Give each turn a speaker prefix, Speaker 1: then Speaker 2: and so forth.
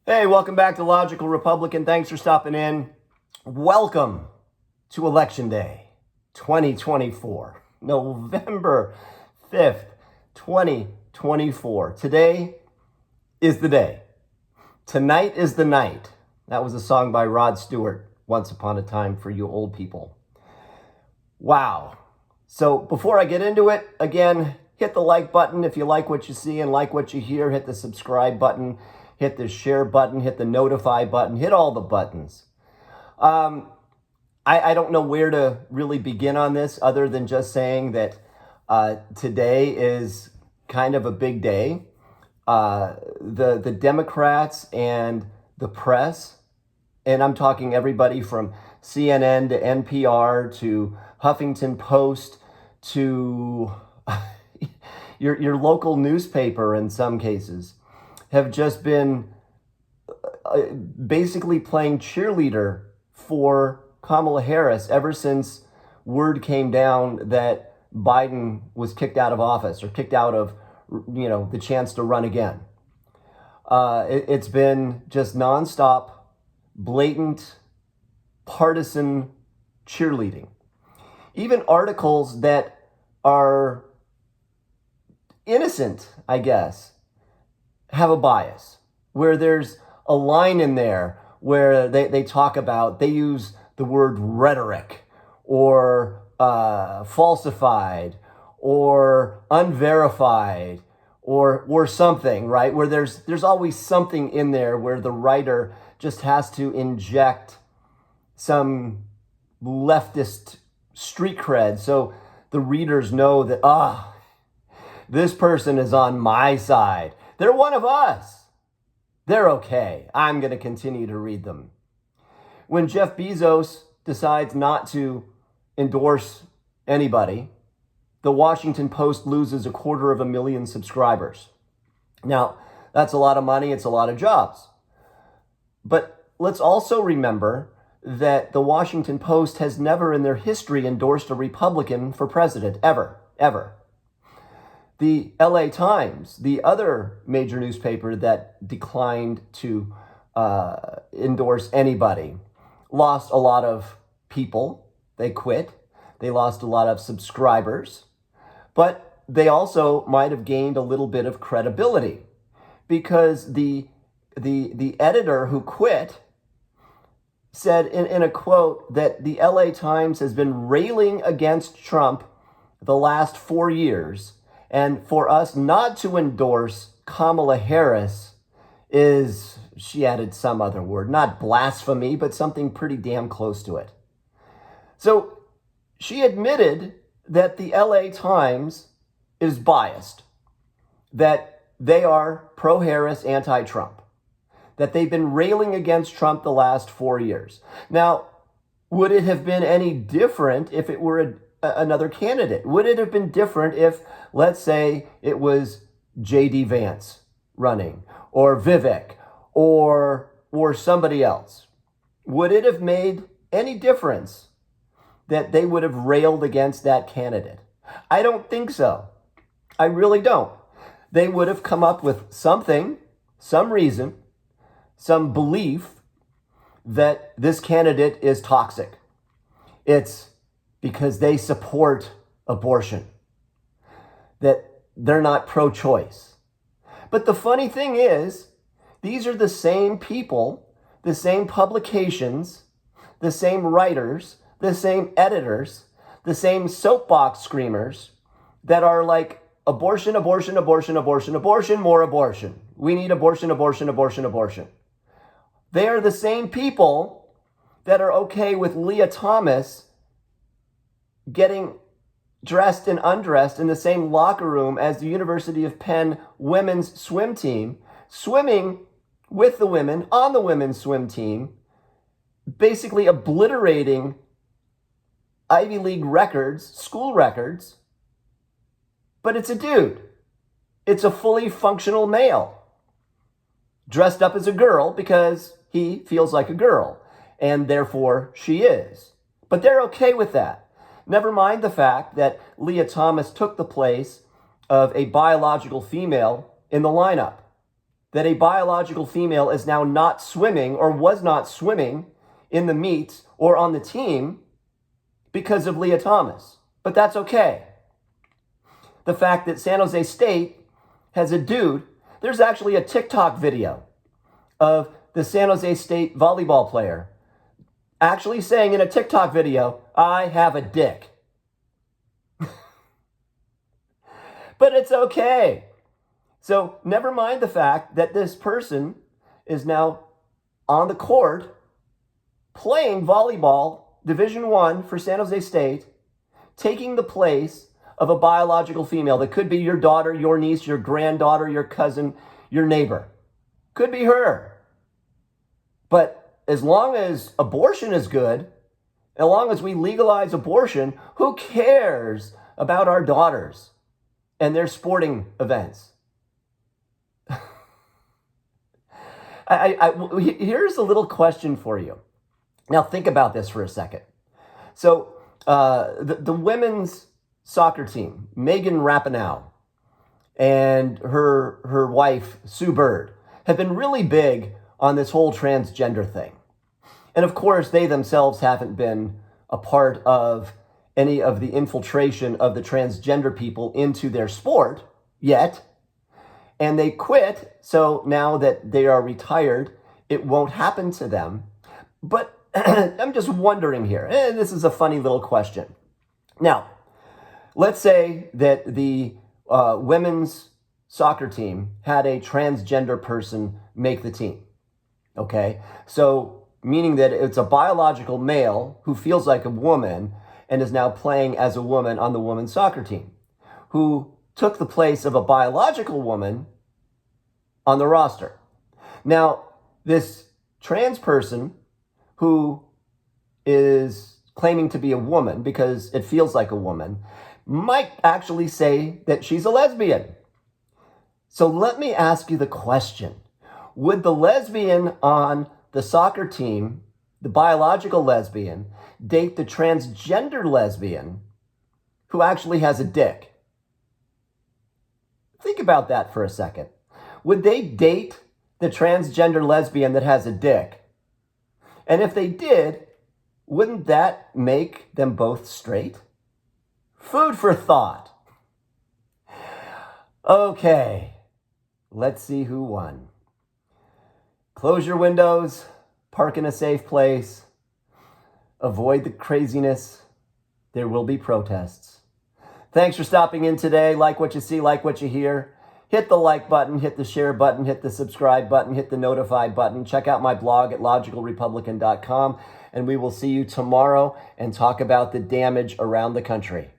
Speaker 1: Hey, welcome back to Logical Republican. Thanks for stopping in. Welcome to Election Day 2024, November 5th, 2024. Today is the day. Tonight is the night. That was a song by Rod Stewart, Once Upon a Time, for you old people. Wow. So before I get into it, again, hit the like button if you like what you see and like what you hear. Hit the subscribe button. Hit the share button, hit the notify button, hit all the buttons. I don't know where to really begin on this other than just saying that today is kind of a big day. The Democrats and the press, and I'm talking everybody from CNN to NPR to Huffington Post to your local newspaper in some cases, have just been basically playing cheerleader for Kamala Harris ever since word came down that Biden was kicked out of office or kicked out of, the chance to run again. It's been just nonstop, blatant, partisan cheerleading. Even articles that are innocent, I guess, have a bias, where there's a line in there where they talk about, they use the word rhetoric or falsified or unverified or something, right? Where there's always something in there where the writer just has to inject some leftist street cred so the readers know that, this person is on my side. They're one of us. They're okay. I'm going to continue to read them. When Jeff Bezos decides not to endorse anybody, the Washington Post loses 250,000 subscribers. Now, that's a lot of money. It's a lot of jobs. But let's also remember that the Washington Post has never in their history endorsed a Republican for president, ever. The LA Times, the other major newspaper that declined to endorse anybody, lost a lot of people. They quit. They lost a lot of subscribers. But they also might have gained a little bit of credibility because the editor who quit said in a quote that the LA Times has been railing against Trump the last 4 years. And for us not to endorse Kamala Harris is, she added some other word, not blasphemy, but something pretty damn close to it. So she admitted that the LA Times is biased, that they are pro-Harris, anti-Trump, that they've been railing against Trump the last 4 years. Now, would it have been any different if it were another candidate? Would it have been different if, let's say, it was J.D. Vance running, or Vivek, or somebody else? Would it have made any difference that they would have railed against that candidate? I don't think so. I really don't. They would have come up with something, some reason, some belief that this candidate is toxic. It's because they support abortion, that they're not pro-choice. But the funny thing is, these are the same people, the same publications, the same writers, the same editors, the same soapbox screamers that are like, abortion, abortion, abortion, abortion, abortion, more abortion. We need abortion, abortion, abortion, abortion. They are the same people that are okay with Leah Thomas getting dressed and undressed in the same locker room as the University of Penn women's swim team, swimming with the women on the women's swim team, basically obliterating Ivy League records, school records. But it's a dude. It's a fully functional male, dressed up as a girl because he feels like a girl, and therefore she is. But they're okay with that. Never mind the fact that Leah Thomas took the place of a biological female in the lineup. that a biological female is now not swimming or was not swimming in the meets or on the team because of Leah Thomas. But that's okay. The fact that San Jose State has a dude, there's actually a TikTok video of the San Jose State volleyball player actually saying in a TikTok video, "I have a dick." But it's okay. So never mind the fact that this person is now on the court playing volleyball, Division I for San Jose State, taking the place of a biological female that could be your daughter, your niece, your granddaughter, your cousin, your neighbor. Could be her. But as long as abortion is good, as long as we legalize abortion, who cares about our daughters and their sporting events? Here's a little question for you. Now think about this for a second. So the women's soccer team, Megan Rapinoe and her wife, Sue Bird, have been really big on this whole transgender thing. And of course, they themselves haven't been a part of any of the infiltration of the transgender people into their sport yet. And they quit, so now that they are retired, it won't happen to them. But I'm just wondering here, and this is a funny little question. Now, let's say that the women's soccer team had a transgender person make the team, okay? So, meaning that it's a biological male who feels like a woman and is now playing as a woman on the women's soccer team, who took the place of a biological woman on the roster. Now, this trans person who is claiming to be a woman because it feels like a woman might actually say that she's a lesbian. So let me ask you the question. Would the lesbian on the soccer team, the biological lesbian, date the transgender lesbian who actually has a dick? Think about that for a second. Would they date the transgender lesbian that has a dick? And if they did, wouldn't that make them both straight? Food for thought. Okay, let's see who won. Close your windows, park in a safe place, avoid the craziness. There will be protests. Thanks for stopping in today. Like what you see, like what you hear. Hit the like button, hit the share button, hit the subscribe button, hit the notify button. Check out my blog at logicalrepublican.com, and we will see you tomorrow and talk about the damage around the country.